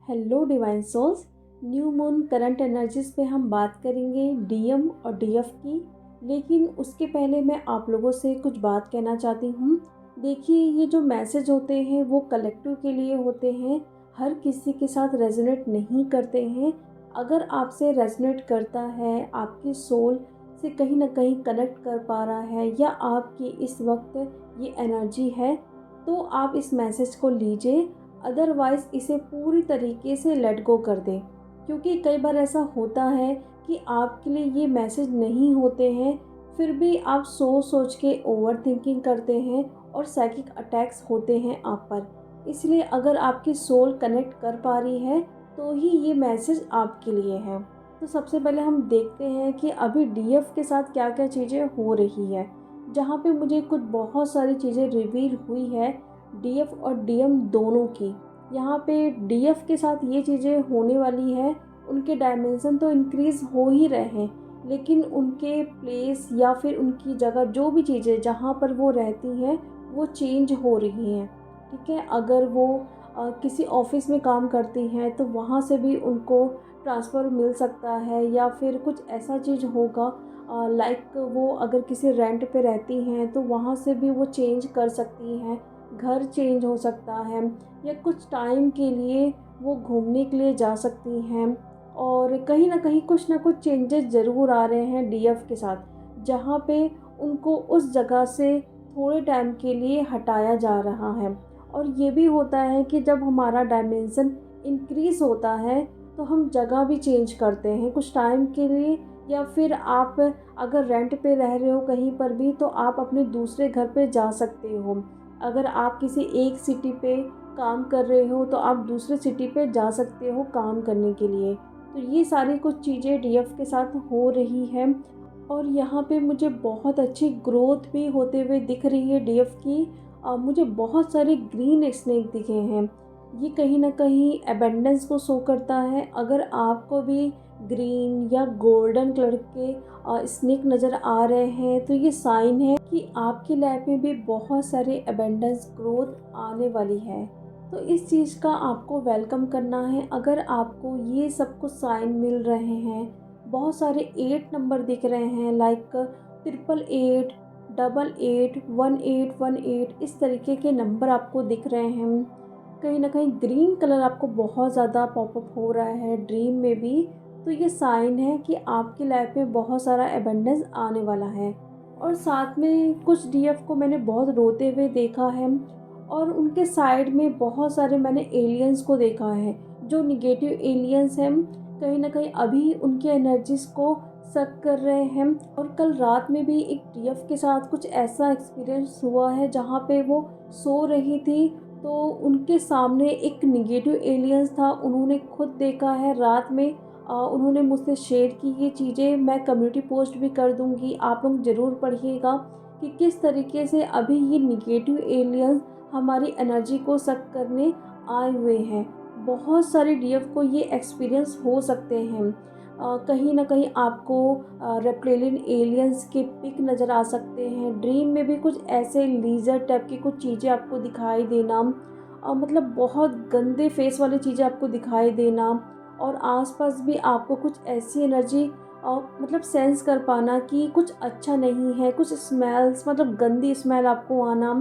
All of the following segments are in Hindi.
Hello divine souls. New moon current energies पे हम बात करेंगे डीएम और डीएफ की। लेकिन उसके पहले मैं आप लोगों से कुछ बात कहना चाहती हूँ। देखिए, ये जो मैसेज होते हैं वो कलेक्टिव के लिए होते हैं, हर किसी के साथ रेजोनेट नहीं करते हैं। अगर आपसे रेजोनेट करता है, आपकी सोल से कहीं ना कहीं कनेक्ट कर पा रहा है या आपकी इस वक्त ये एनर्जी है, तो आप इस मैसेज को लीजिए। अदरवाइज़ इसे पूरी तरीके से लेट गो कर दें, क्योंकि कई बार ऐसा होता है कि आपके लिए ये मैसेज नहीं होते हैं, फिर भी आप सोच सोच के ओवर थिंकिंग करते हैं और साइकिक अटैक्स होते हैं आप पर। इसलिए अगर आपकी सोल कनेक्ट कर पा रही है तो ही ये मैसेज आपके लिए है। तो सबसे पहले हम देखते हैं कि अभी डीएफ के साथ क्या क्या चीज़ें हो रही है। जहाँ पे मुझे कुछ बहुत सारी चीज़ें रिवील हुई है डीएफ और डीएम दोनों की। यहाँ पे डीएफ के साथ ये चीज़ें होने वाली है, उनके डायमेंशन तो इंक्रीज़ हो ही रहे हैं, लेकिन उनके प्लेस या फिर उनकी जगह, जो भी चीज़ें जहाँ पर वो रहती हैं वो चेंज हो रही हैं। ठीक है, अगर वो किसी ऑफिस में काम करती हैं तो वहाँ से भी उनको ट्रांसफ़र मिल सकता है, या फिर कुछ ऐसा चीज़ होगा लाइक वो अगर किसी रेंट पे रहती हैं तो वहाँ से भी वो चेंज कर सकती हैं। घर चेंज हो सकता है, या कुछ टाइम के लिए वो घूमने के लिए जा सकती हैं। और कहीं कुछ ना कुछ चेंजेस ज़रूर आ रहे हैं डीएफ के साथ, जहाँ पे उनको उस जगह से थोड़े टाइम के लिए हटाया जा रहा है। और ये भी होता है कि जब हमारा डायमेंशन इंक्रीज़ होता है तो हम जगह भी चेंज करते हैं कुछ टाइम के लिए। या फिर आप अगर रेंट पे रह रहे हो कहीं पर भी, तो आप अपने दूसरे घर पे जा सकते हो। अगर आप किसी एक सिटी पे काम कर रहे हो तो आप दूसरे सिटी पे जा सकते हो काम करने के लिए। तो ये सारी कुछ चीज़ें डीएफ के साथ हो रही हैं। और यहाँ पे मुझे बहुत अच्छी ग्रोथ भी होते हुए दिख रही है डीएफ की। मुझे बहुत सारे ग्रीन स्नेक दिखे हैं। ये कहीं ना कहीं एबेंडेंस को शो करता है। अगर आपको भी ग्रीन या गोल्डन कलर के स्नेक नज़र आ रहे हैं तो ये साइन है कि आपकी लाइफ में भी बहुत सारे एबेंडेंस ग्रोथ आने वाली है। तो इस चीज़ का आपको वेलकम करना है। अगर आपको ये सब कुछ साइन मिल रहे हैं, बहुत सारे 8 नंबर दिख रहे हैं, लाइक 888, 88, 1818, इस तरीके के नंबर आपको दिख रहे हैं। कहीं ना कहीं ग्रीन कलर आपको बहुत ज़्यादा पॉपअप हो रहा है ड्रीम में भी। तो ये साइन है कि आपकी लाइफ में बहुत सारा एबंडेंस आने वाला है। और साथ में कुछ डीएफ को मैंने बहुत रोते हुए देखा है, और उनके साइड में बहुत सारे मैंने एलियंस को देखा है, जो निगेटिव एलियंस हैं। कहीं ना कहीं अभी उनकी एनर्जीज को सक कर रहे हैं। और कल रात में भी एक डीएफ के साथ कुछ ऐसा एक्सपीरियंस हुआ है जहाँ पे वो सो रही थी, तो उनके सामने एक निगेटिव एलियंस था। उन्होंने खुद देखा है रात में। उन्होंने मुझसे शेयर की ये चीज़ें। मैं कम्युनिटी पोस्ट भी कर दूंगी, आप लोग ज़रूर पढ़िएगा कि किस तरीके से अभी ये निगेटिव एलियंस हमारी एनर्जी को सक करने आए हुए हैं। बहुत सारे डीएफ को ये एक्सपीरियंस हो सकते हैं। कहीं ना कहीं आपको रेप्टिलियन एलियंस के पिक नज़र आ सकते हैं। ड्रीम में भी कुछ ऐसे लीजर टाइप की कुछ चीज़ें आपको दिखाई देना, मतलब बहुत गंदे फेस वाली चीज़ें आपको दिखाई देना। और आसपास भी आपको कुछ ऐसी एनर्जी मतलब सेंस कर पाना कि कुछ अच्छा नहीं है, कुछ स्मेल्स, मतलब गंदी स्मेल आपको आना।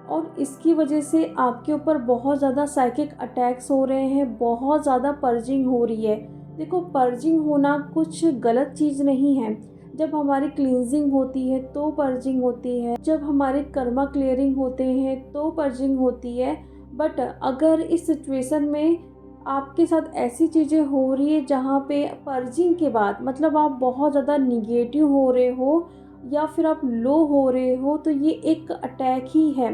और इसकी वजह से आपके ऊपर बहुत ज़्यादा साइकिक अटैक्स हो रहे हैं, बहुत ज़्यादा पर्जिंग हो रही है। देखो, पर्जिंग होना कुछ गलत चीज़ नहीं है। जब हमारी क्लींजिंग होती है तो पर्जिंग होती है, जब हमारे कर्मा क्लियरिंग होते हैं तो पर्जिंग होती है। बट अगर इस सिचुएशन में आपके साथ ऐसी चीज़ें हो रही है जहाँ पे पर्जिंग के बाद मतलब आप बहुत ज़्यादा निगेटिव हो रहे हो या फिर आप लो हो रहे हो, तो ये एक अटैक ही है।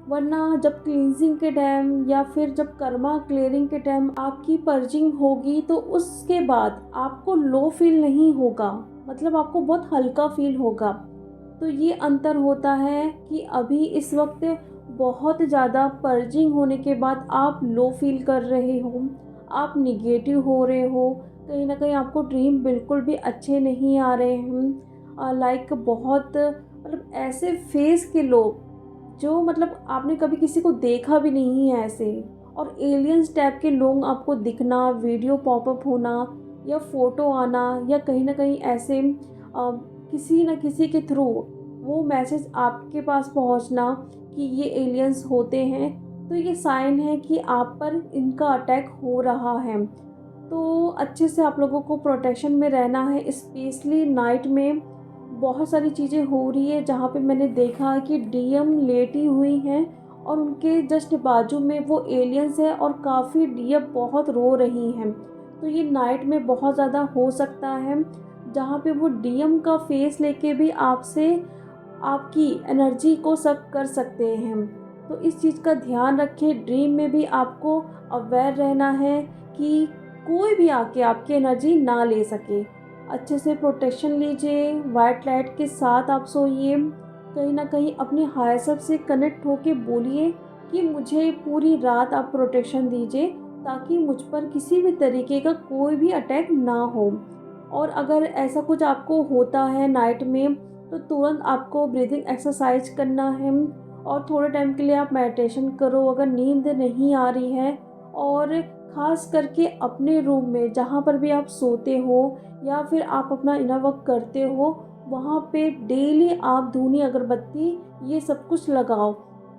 वरना जब क्लींजिंग के टाइम या फिर जब कर्मा क्लियरिंग के टाइम आपकी पर्जिंग होगी तो उसके बाद आपको लो फील नहीं होगा, मतलब आपको बहुत हल्का फील होगा। तो ये अंतर होता है कि अभी इस वक्त बहुत ज़्यादा पर्जिंग होने के बाद आप लो फील कर रहे हो, आप निगेटिव हो रहे हो। कहीं ना कहीं आपको ड्रीम बिल्कुल भी अच्छे नहीं आ रहे हैं। लाइक बहुत मतलब ऐसे फेस के लोग जो मतलब आपने कभी किसी को देखा भी नहीं है ऐसे। और एलियंस टाइप के लोग आपको दिखना, वीडियो पॉपअप होना या फ़ोटो आना या कहीं न कहीं ऐसे किसी न किसी के थ्रू वो मैसेज आपके पास पहुंचना कि ये एलियंस होते हैं, तो ये साइन है कि आप पर इनका अटैक हो रहा है। तो अच्छे से आप लोगों को प्रोटेक्शन में रहना है, स्पेशली नाइट में बहुत सारी चीज़ें हो रही है जहाँ पे मैंने देखा कि डीएम लेटी हुई हैं और उनके जस्ट बाजू में वो एलियंस है और काफ़ी डीएम बहुत रो रही हैं। तो ये नाइट में बहुत ज़्यादा हो सकता है जहाँ पे वो डीएम का फेस लेके भी आपसे आपकी एनर्जी को सक कर सकते हैं। तो इस चीज़ का ध्यान रखें, ड्रीम में भी आपको अवेयर रहना है कि कोई भी आके आपकी एनर्जी ना ले सके। अच्छे से प्रोटेक्शन लीजिए, वाइट लाइट के साथ आप सोइए, कहीं न कहीं अपने हायर सेल्फ से कनेक्ट होके बोलिए कि मुझे पूरी रात आप प्रोटेक्शन दीजिए ताकि मुझ पर किसी भी तरीके का कोई भी अटैक ना हो। और अगर ऐसा कुछ आपको होता है नाइट में तो तुरंत आपको ब्रीदिंग एक्सरसाइज करना है और थोड़े टाइम के लिए आप मेडिटेशन करो अगर नींद नहीं आ रही है। और ख़ास करके अपने रूम में जहाँ पर भी आप सोते हो या फिर आप अपना इनर वर्क करते हो, वहाँ पे डेली आप धूनी अगरबत्ती ये सब कुछ लगाओ,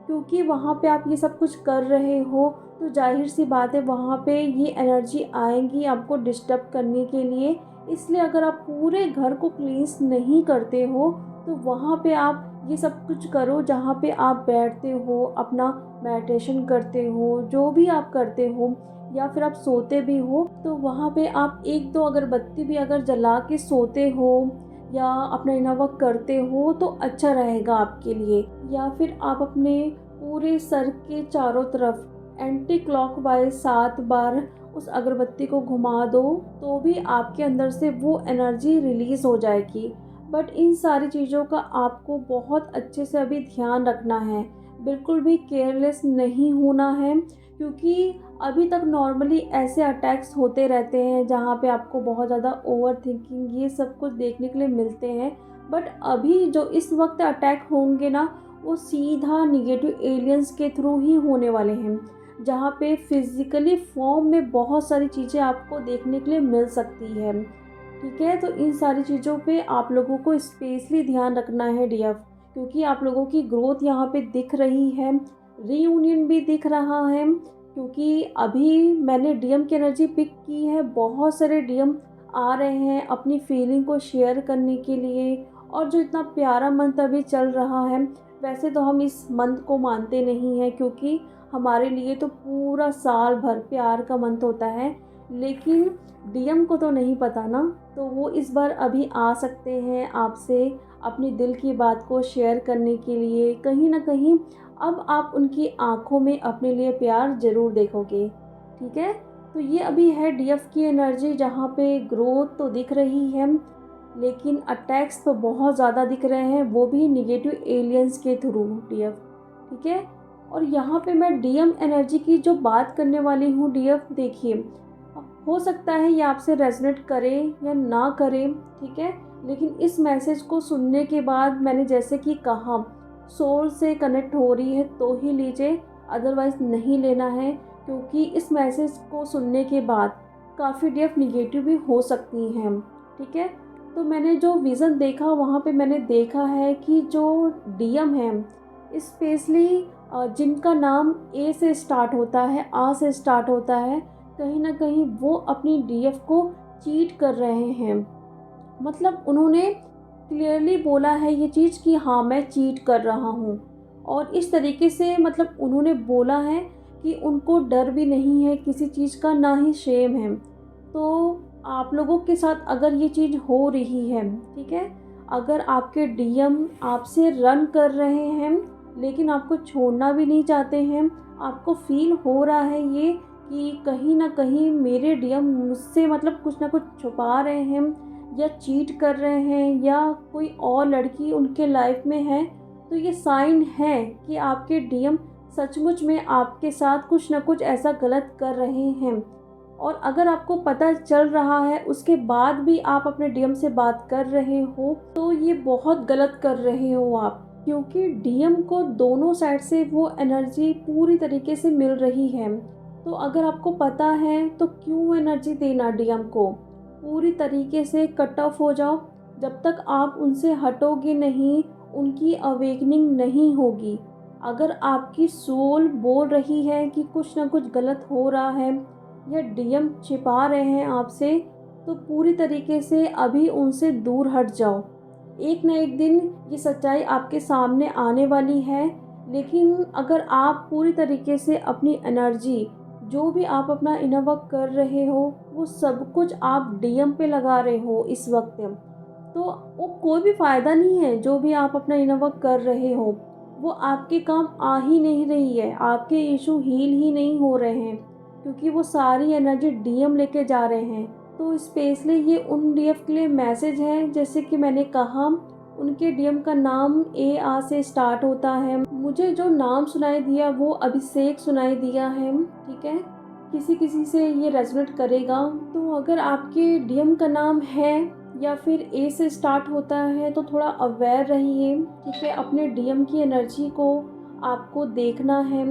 क्योंकि वहाँ पे आप ये सब कुछ कर रहे हो तो जाहिर सी बात है वहाँ पे ये एनर्जी आएंगी आपको डिस्टर्ब करने के लिए। इसलिए अगर आप पूरे घर को क्लींस नहीं करते हो तो वहाँ पे आप ये सब कुछ करो, जहाँ पे आप बैठते हो, अपना मेडिटेशन करते हो, जो भी आप करते हो या फिर आप सोते भी हो, तो वहाँ पे आप एक दो अगरबत्ती भी अगर जला के सोते हो या अपना इनर वर्क करते हो तो अच्छा रहेगा आपके लिए। या फिर आप अपने पूरे सर के चारों तरफ एंटी क्लॉकवाइज 7 बार उस अगरबत्ती को घुमा दो तो भी आपके अंदर से वो एनर्जी रिलीज़ हो जाएगी। बट इन सारी चीज़ों का आपको बहुत अच्छे से अभी ध्यान रखना है, बिल्कुल भी केयरलेस नहीं होना है, क्योंकि अभी तक नॉर्मली ऐसे अटैक्स होते रहते हैं जहाँ पे आपको बहुत ज़्यादा ओवर थिंकिंग ये सब कुछ देखने के लिए मिलते हैं। बट अभी जो इस वक्त अटैक होंगे ना, वो सीधा निगेटिव एलियंस के थ्रू ही होने वाले हैं, जहाँ पे फिज़िकली फॉर्म में बहुत सारी चीज़ें आपको देखने के लिए मिल सकती है। ठीक है, तो इन सारी चीज़ों पे आप लोगों को स्पेशली ध्यान रखना है डीएफ, क्योंकि आप लोगों की ग्रोथ यहाँ पे दिख रही है, रीयूनियन भी दिख रहा है, क्योंकि अभी मैंने डीएम की एनर्जी पिक की है। बहुत सारे डीएम आ रहे हैं अपनी फीलिंग को शेयर करने के लिए। और जो इतना प्यारा मंथ अभी चल रहा है, वैसे तो हम इस मंथ को मानते नहीं हैं क्योंकि हमारे लिए तो पूरा साल भर प्यार का मंथ होता है, लेकिन डीएम को तो नहीं पता ना, तो वो इस बार अभी आ सकते हैं आपसे अपनी दिल की बात को शेयर करने के लिए। कहीं ना कहीं अब आप उनकी आंखों में अपने लिए प्यार ज़रूर देखोगे। ठीक है, तो ये अभी है डीएफ की एनर्जी, जहाँ पे ग्रोथ तो दिख रही है लेकिन अटैक्स तो बहुत ज़्यादा दिख रहे हैं, वो भी निगेटिव एलियंस के थ्रू डीएफ। ठीक है, और यहाँ पे मैं डीएम एनर्जी की जो बात करने वाली हूँ डीएफ, देखिए हो सकता है ये आपसे रेजोनेट करे या ना करे, ठीक है, लेकिन इस मैसेज को सुनने के बाद मैंने जैसे कि कहा सोल से कनेक्ट हो रही है तो ही लीजिए, अदरवाइज़ नहीं लेना है, क्योंकि इस मैसेज को सुनने के बाद काफ़ी डीएफ निगेटिव भी हो सकती हैं। ठीक है, तो मैंने जो विज़न देखा वहाँ पे मैंने देखा है कि जो डीएम है स्पेशली जिनका नाम ए से स्टार्ट होता है, आ से स्टार्ट होता है, कहीं ना कहीं वो अपनी डीएफ को चीट कर रहे हैं। मतलब उन्होंने क्लियरली बोला है ये चीज़ कि हाँ मैं चीट कर रहा हूँ, और इस तरीके से मतलब उन्होंने बोला है कि उनको डर भी नहीं है किसी चीज़ का, ना ही शेम है। तो आप लोगों के साथ अगर ये चीज़ हो रही है, ठीक है, अगर आपके डीएम आपसे रन कर रहे हैं लेकिन आपको छोड़ना भी नहीं चाहते हैं, आपको फील हो रहा है ये कि कहीं ना कहीं मेरे डीएम मुझसे मतलब कुछ ना कुछ छुपा रहे हैं या चीट कर रहे हैं या कोई और लड़की उनके लाइफ में है, तो ये साइन है कि आपके डीएम सचमुच में आपके साथ कुछ ना कुछ ऐसा गलत कर रहे हैं। और अगर आपको पता चल रहा है उसके बाद भी आप अपने डीएम से बात कर रहे हो तो ये बहुत गलत कर रहे हो आप, क्योंकि डीएम को दोनों साइड से वो एनर्जी पूरी तरीके से मिल रही है। तो अगर आपको पता है तो क्यों एनर्जी देना डीएम को। पूरी तरीके से कट ऑफ हो जाओ। जब तक आप उनसे हटोगे नहीं, उनकी अवेकनिंग नहीं होगी। अगर आपकी सोल बोल रही है कि कुछ ना कुछ गलत हो रहा है या डीएम छिपा रहे हैं आपसे, तो पूरी तरीके से अभी उनसे दूर हट जाओ। एक ना एक दिन ये सच्चाई आपके सामने आने वाली है। लेकिन अगर आप पूरी तरीके से अपनी एनर्जी, जो भी आप अपना इनर वर्क कर रहे हो, वो सब कुछ आप डीएम पे लगा रहे हो इस वक्त, तो वो कोई भी फ़ायदा नहीं है। जो भी आप अपना इनर वर्क कर रहे हो वो आपके काम आ ही नहीं रही है, आपके इशू हील ही नहीं हो रहे हैं, क्योंकि वो सारी एनर्जी डीएम लेके जा रहे हैं। तो स्पेशली ये उन डीएफ के लिए मैसेज है, जैसे कि मैंने कहा उनके डीएम का नाम ए आ से स्टार्ट होता है। मुझे जो नाम सुनाई दिया वो अभिषेक सुनाई दिया है, ठीक है। किसी किसी से ये रेजोनेट करेगा। तो अगर आपके डीएम का नाम है या फिर ए से स्टार्ट होता है तो थोड़ा अवेयर रहिए, ठीक है। अपने डीएम की एनर्जी को आपको देखना है।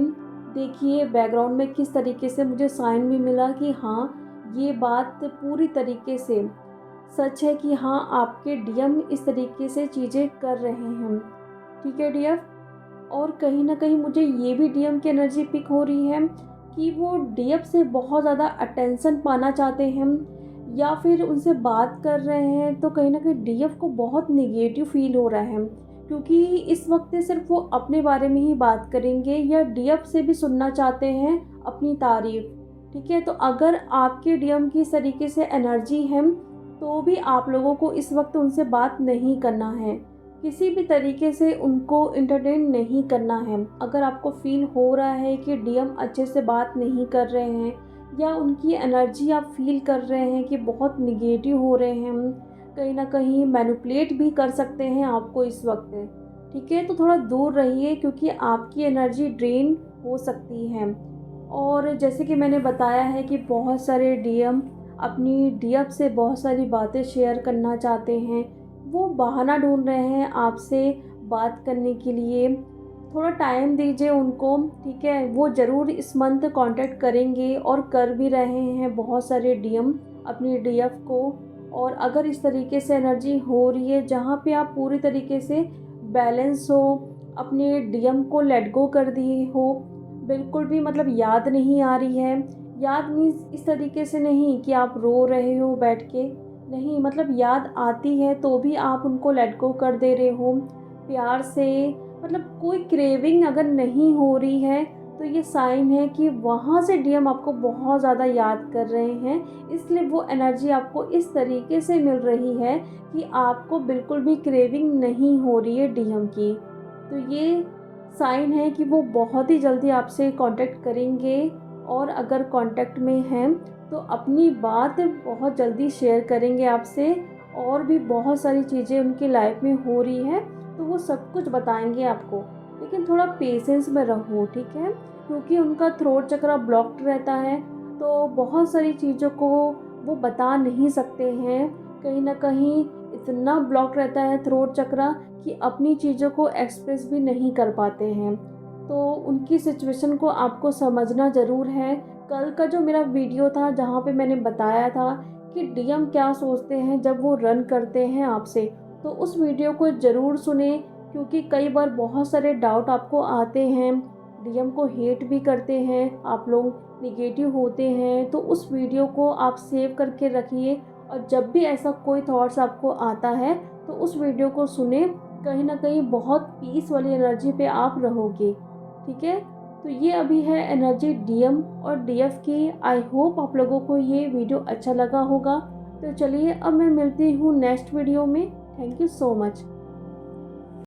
देखिए बैकग्राउंड में किस तरीके से मुझे साइन भी मिला कि हाँ, ये बात पूरी तरीके से सच है कि हाँ, आपके डीएम इस तरीके से चीज़ें कर रहे हैं, ठीक है डीएफ। और कहीं ना कहीं मुझे ये भी डीएम की एनर्जी पिक हो रही है कि वो डीएफ से बहुत ज़्यादा अटेंशन पाना चाहते हैं या फिर उनसे बात कर रहे हैं, तो कहीं ना कहीं डीएफ को बहुत निगेटिव फील हो रहा है, क्योंकि इस वक्त सिर्फ वो अपने बारे में ही बात करेंगे या डीएफ से भी सुनना चाहते हैं अपनी तारीफ, ठीक है। तो अगर आपके डीएम की इस तरीके से एनर्जी है तो भी आप लोगों को इस वक्त उनसे बात नहीं करना है, किसी भी तरीके से उनको इंटरटेन नहीं करना है। अगर आपको फील हो रहा है कि डीएम अच्छे से बात नहीं कर रहे हैं या उनकी एनर्जी आप फील कर रहे हैं कि बहुत निगेटिव हो रहे हैं, कहीं ना कहीं मैनिपुलेट भी कर सकते हैं आपको इस वक्त, ठीक है, तो थोड़ा दूर रहिए, क्योंकि आपकी एनर्जी ड्रेन हो सकती है। और जैसे कि मैंने बताया है कि बहुत सारे डीएम अपनी डीएफ से बहुत सारी बातें शेयर करना चाहते हैं, वो बहाना ढूंढ रहे हैं आपसे बात करने के लिए। थोड़ा टाइम दीजिए उनको, ठीक है। वो ज़रूर इस मंथ कांटेक्ट करेंगे और कर भी रहे हैं बहुत सारे डीएम अपनी डीएफ को। और अगर इस तरीके से एनर्जी हो रही है जहाँ पे आप पूरी तरीके से बैलेंस हो, अपने डीएम को लेट गो कर दिए हो, बिल्कुल भी मतलब याद नहीं आ रही है। याद मीन्स इस तरीके से नहीं कि आप रो रहे हो बैठ के, नहीं, मतलब याद आती है तो भी आप उनको लेट गो कर दे रहे हो प्यार से। मतलब कोई क्रेविंग अगर नहीं हो रही है तो ये साइन है कि वहाँ से डीएम आपको बहुत ज़्यादा याद कर रहे हैं, इसलिए वो एनर्जी आपको इस तरीके से मिल रही है कि आपको बिल्कुल भी क्रेविंग नहीं हो रही है डीएम की। तो ये साइन है कि वो बहुत ही जल्दी आपसे कांटेक्ट करेंगे, और अगर कांटेक्ट में हैं तो अपनी बात बहुत जल्दी शेयर करेंगे आपसे। और भी बहुत सारी चीज़ें उनकी लाइफ में हो रही है तो वो सब कुछ बताएंगे आपको, लेकिन थोड़ा पेशेंस में रहो, ठीक है, क्योंकि उनका थ्रोट चक्र ब्लॉक्ड रहता है, तो बहुत सारी चीज़ों को वो बता नहीं सकते हैं। कहीं ना कहीं इतना ब्लॉक रहता है थ्रोट चक्र कि अपनी चीज़ों को एक्सप्रेस भी नहीं कर पाते हैं। तो उनकी सिचुएशन को आपको समझना ज़रूर है। कल का जो मेरा वीडियो था जहाँ पे मैंने बताया था कि डीएम क्या सोचते हैं जब वो रन करते हैं आपसे, तो उस वीडियो को ज़रूर सुने, क्योंकि कई बार बहुत सारे डाउट आपको आते हैं, डीएम को हेट भी करते हैं आप लोग, निगेटिव होते हैं। तो उस वीडियो को आप सेव करके रखिए, और जब भी ऐसा कोई थॉट्स आपको आता है तो उस वीडियो को सुने, कहीं ना कहीं बहुत पीस वाली एनर्जी पे आप रहोगे, ठीक है। तो ये अभी है एनर्जी डीएम और डीएफ की। आई होप आप लोगों को ये वीडियो अच्छा लगा होगा। तो चलिए अब मैं मिलती हूँ नेक्स्ट वीडियो में। Thank you so much.